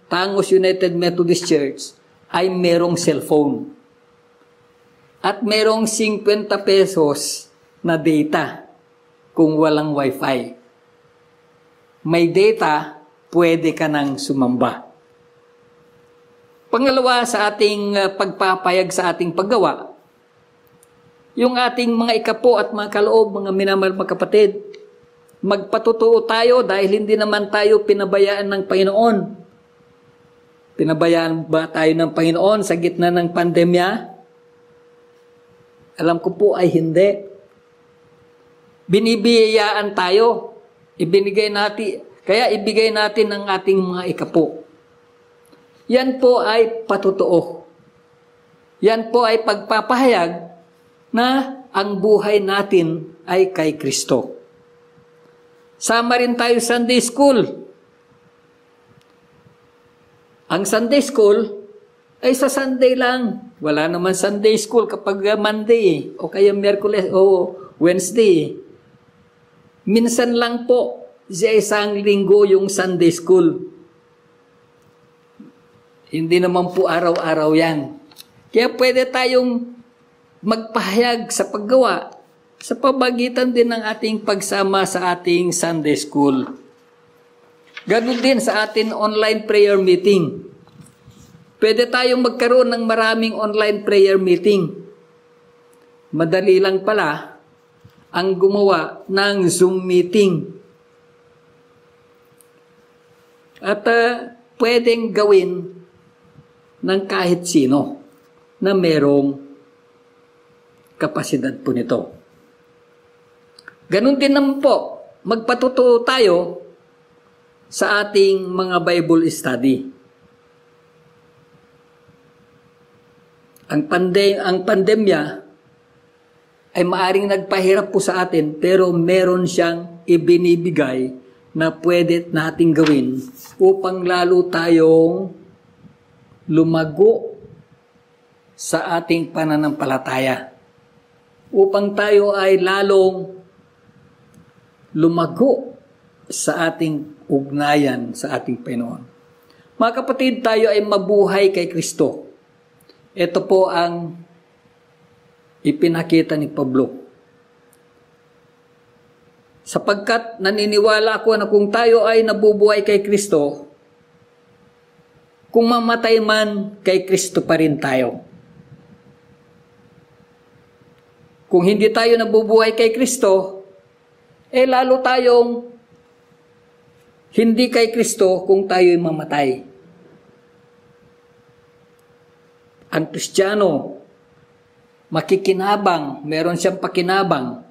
Tangos United Methodist Church ay merong cellphone. At merong 50 pesos na data kung walang wifi. May data, pwede ka nang sumamba. Pangalawa sa ating pagpapayag sa ating paggawa, yung ating mga ikapo at mga kaloob, mga minamahal mga kapatid, magpatotoo tayo dahil hindi naman tayo pinabayaan ng Panginoon. Pinabayaan ba tayo ng Panginoon sa gitna ng pandemya? Alam ko po ay hindi. Binibiyayaan tayo. Kaya ibigay natin ang ating mga ikapo. Yan po ay patotoo. Yan po ay pagpapahayag na ang buhay natin ay kay Kristo. Sama rin tayo Sunday School. Ang Sunday School ay sa Sunday lang. Wala naman Sunday School kapag Monday o kaya Miyerkules o Wednesday. Minsan lang po sa isang linggo yung Sunday School. Hindi naman po araw-araw yan. Kaya pwede tayong magpahayag sa paggawa sa pamagitan din ng ating pagsama sa ating Sunday School. Ganun din sa ating online prayer meeting. Pwede tayong magkaroon ng maraming online prayer meeting. Madali lang pala ang gumawa ng Zoom meeting. At pwedeng gawin ng kahit sino na merong kapasidad po nito. Ganun din naman po, magpatutuo tayo sa ating mga Bible study. Ang pandemya ay maaring nagpahirap po sa atin, pero meron siyang ibinibigay na pwede nating gawin upang lalo tayong lumago sa ating pananampalataya. Upang tayo ay lalong lumago sa ating ugnayan sa ating Panginoon. Mga kapatid, tayo ay mabuhay kay Kristo. Ito po ang ipinakita ni Pablo. Sapagkat naniniwala ako na kung tayo ay nabubuhay kay Kristo, kung mamatay man, kay Kristo pa rin tayo. Kung hindi tayo nabubuhay kay Kristo, lalo tayong hindi kay Kristo kung tayo'y mamatay. Ang Kristiyano, makikinabang, meron siyang pakinabang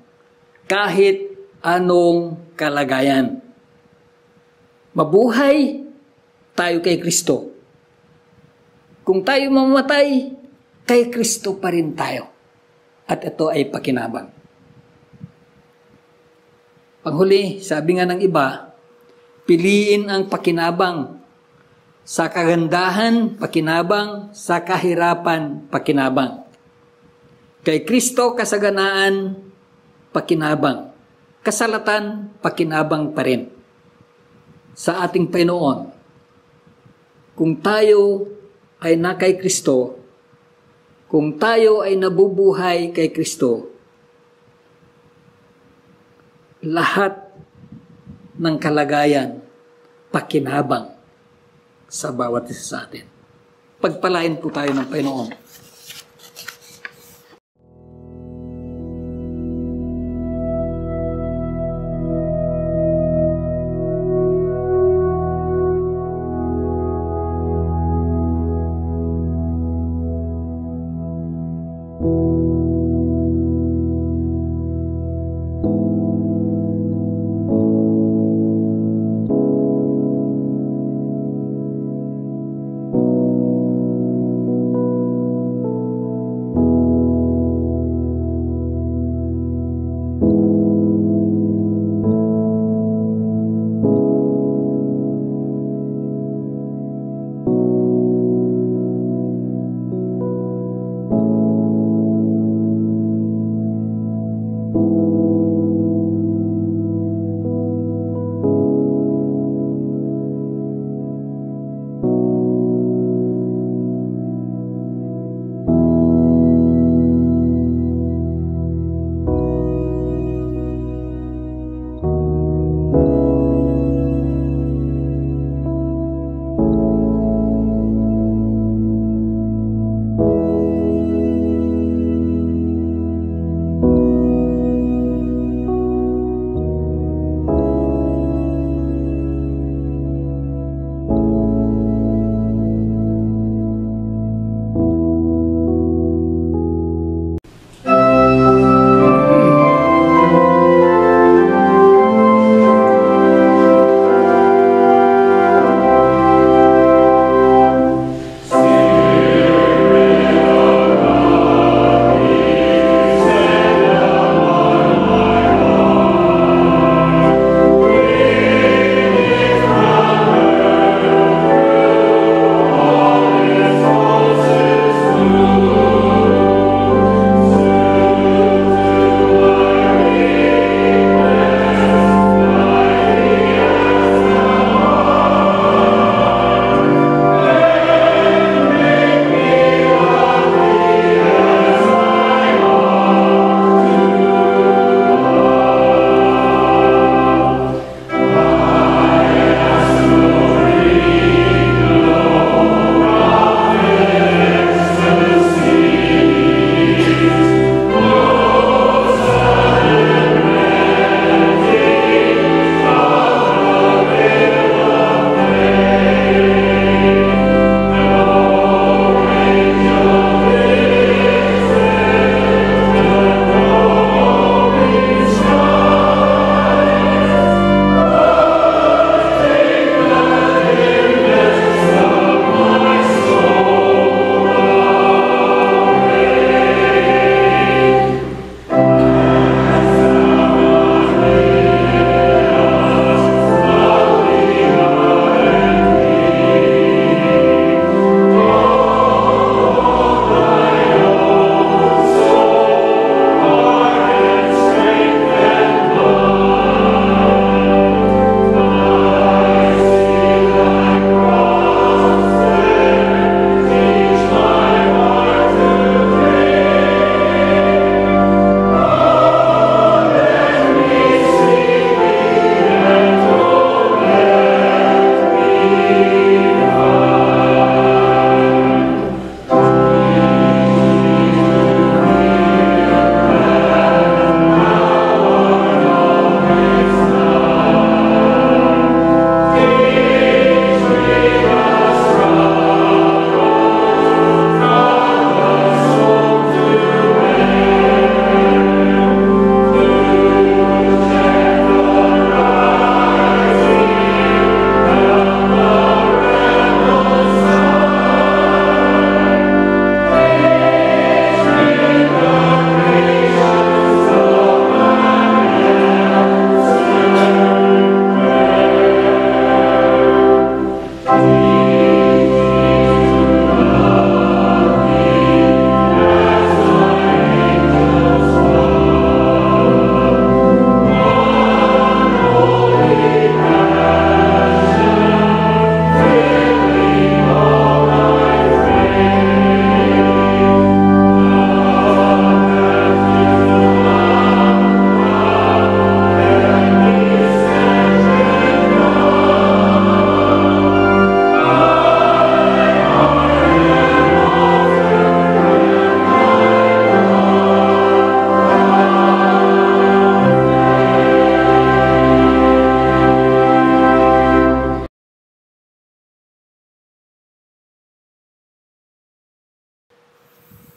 kahit anong kalagayan. Mabuhay tayo kay Kristo. Kung tayo mamatay, kay Kristo pa rin tayo. At ito ay pakinabang. Panghuli, sabi nga ng iba, piliin ang pakinabang. Sa kagandahan, pakinabang. Sa kahirapan, pakinabang. Kay Kristo, kasaganaan, pakinabang. Kasalatan, pakinabang pa rin. Sa ating Panginoon, kung tayo ay na kay Kristo, kung tayo ay nabubuhay kay Kristo, lahat ng kalagayan, pakinabang sa bawat isa sa atin. Pagpalain po tayo ng Panginoon.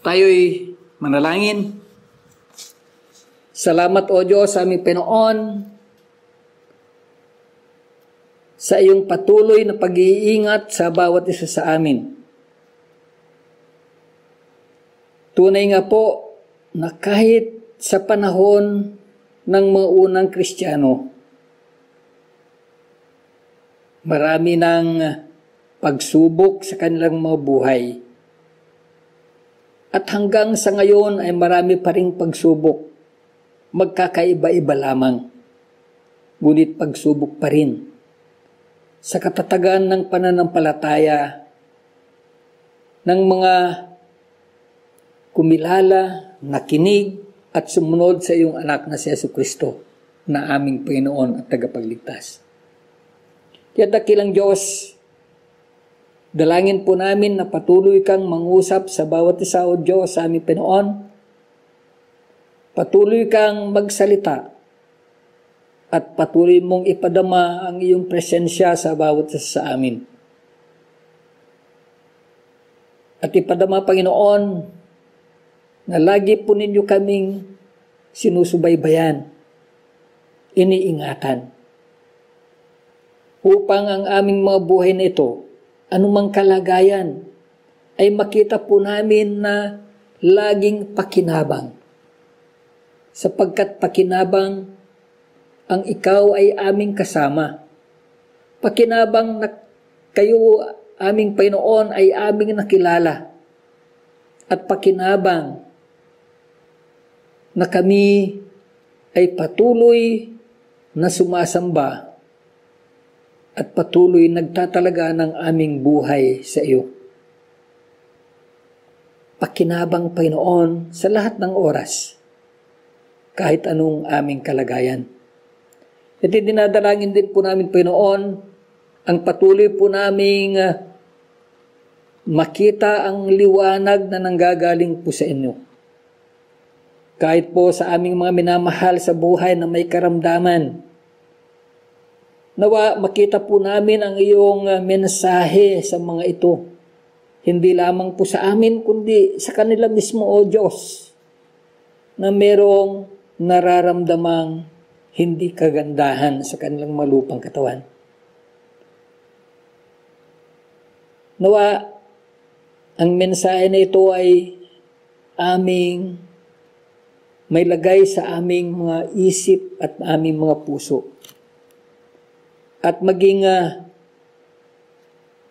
Tayo'y manalangin. Salamat o Diyos sa aming Panginoon sa iyong patuloy na pag-iingat sa bawat isa sa amin. Tunay nga po na kahit sa panahon ng mga unang Kristiyano, marami ng pagsubok sa kanilang mga buhay. At hanggang sa ngayon ay marami pa ring pagsubok. Magkakaiba-iba lamang. Ngunit pagsubok pa rin. Sa katatagan ng pananampalataya ng mga kumilala, nakinig at sumunod sa iyong anak na si Jesucristo na aming Panginoon at tagapagligtas. Kaya dakilang Diyos, dalangin po namin na patuloy kang mangusap sa bawat isa o Diyos sa aming Panginoon. Patuloy kang magsalita at patuloy mong ipadama ang iyong presensya sa bawat isa sa amin. At ipadama, Panginoon, na lagi po ninyo kaming sinusubaybayan, iniingatan, upang ang aming mga buhay na ito, anumang kalagayan, ay makita po namin na laging pakinabang. Sapagkat pakinabang ang ikaw ay aming kasama. Pakinabang na kayo, aming Panginoon, ay aming nakilala. At pakinabang na kami ay patuloy na sumasamba at patuloy nagtatalaga ng aming buhay sa iyo. Pakinabang, Panginoon, sa lahat ng oras, kahit anong aming kalagayan. At dinadalangin din po namin, Panginoon, ang patuloy po naming makita ang liwanag na nanggagaling po sa inyo. Kahit po sa aming mga minamahal sa buhay na may karamdaman, nawa makita po namin ang iyong mensahe sa mga ito. Hindi lamang po sa amin, kundi sa kanila mismo, O Diyos, na merong nararamdamang hindi kagandahan sa kanilang malupang katawan. Nawa, ang mensahe na ito ay aming may lagay sa aming mga isip at aming mga puso. At maging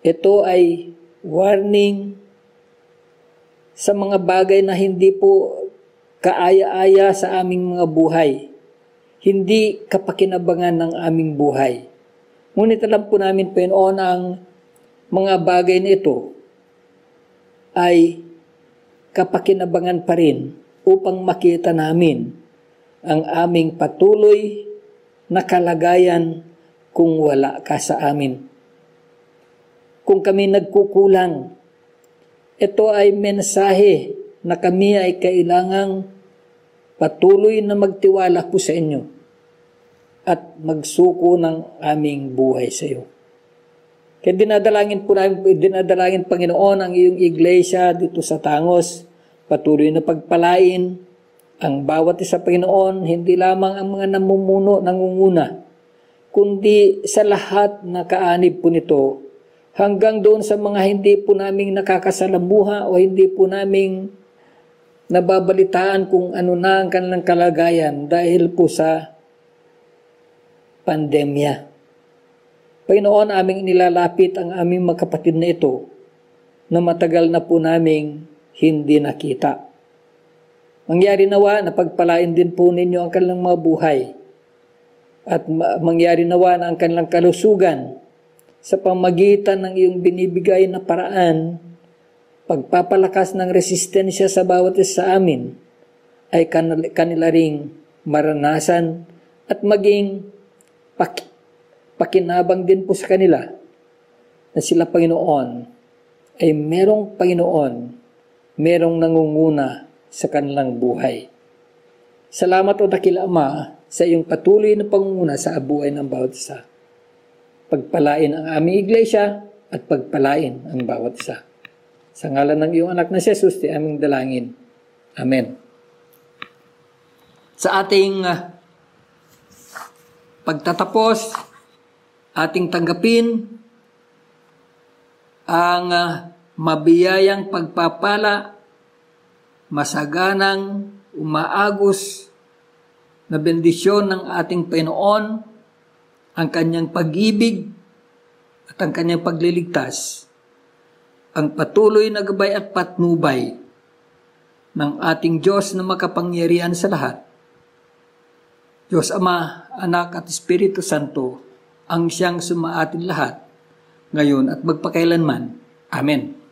ito ay warning sa mga bagay na hindi po kaaya-aya sa aming mga buhay. Hindi kapakinabangan ng aming buhay. Ngunit alam po namin, Panginoon, ang mga bagay na ito ay kapakinabangan pa rin upang makita namin ang aming patuloy na kalagayan kung wala ka sa amin. Kung kami nagkukulang, ito ay mensahe na kami ay kailangang patuloy na magtiwala po sa inyo at magsuko ng aming buhay sa iyo. Kaya dinadalangin po namin, Panginoon, ang iyong iglesia dito sa Tangos. Patuloy na pagpalain ang bawat isa, Panginoon, hindi lamang ang mga namumuno, nangunguna, kundi sa lahat na kaanib po nito, hanggang doon sa mga hindi po naming nakakasalamuha o hindi po naming nababalitaan kung ano na ang kanilang kalagayan dahil po sa pandemya. Panginoon, aming inilalapit ang aming mga kapatid na ito na matagal na po naming hindi nakita. Mangyari nawa na pagpalain din po ninyo ang kanilang mga buhay at mangyari nawa na ang kanilang kalusugan sa pamagitan ng iyong binibigay na paraan, pagpapalakas ng resistensya sa bawat isa sa amin ay kanila ring maranasan at maging pakinabang din po sa kanila na sila, Panginoon, ay merong Panginoon, merong nangunguna sa kanilang buhay. Salamat o dakila Ama sa iyong patuloy na pangunguna sa buhay ng bawat isa. Pagpalain ang aming iglesia at pagpalain ang bawat isa. Sa ngalan ng iyong anak na si Jesus, di aming dalangin. Amen. Sa ating pagtatapos, ating tanggapin ang mabiyayang pagpapala, masaganang umaagos na bendisyon ng ating Panginoon, ang kanyang pag-ibig at ang kanyang pagliligtas, ang patuloy na gabay at patnubay ng ating Diyos na makapangyarihan sa lahat. Diyos Ama, Anak at Espiritu Santo, ang siyang sumaatin lahat, ngayon at magpakailanman. Amen.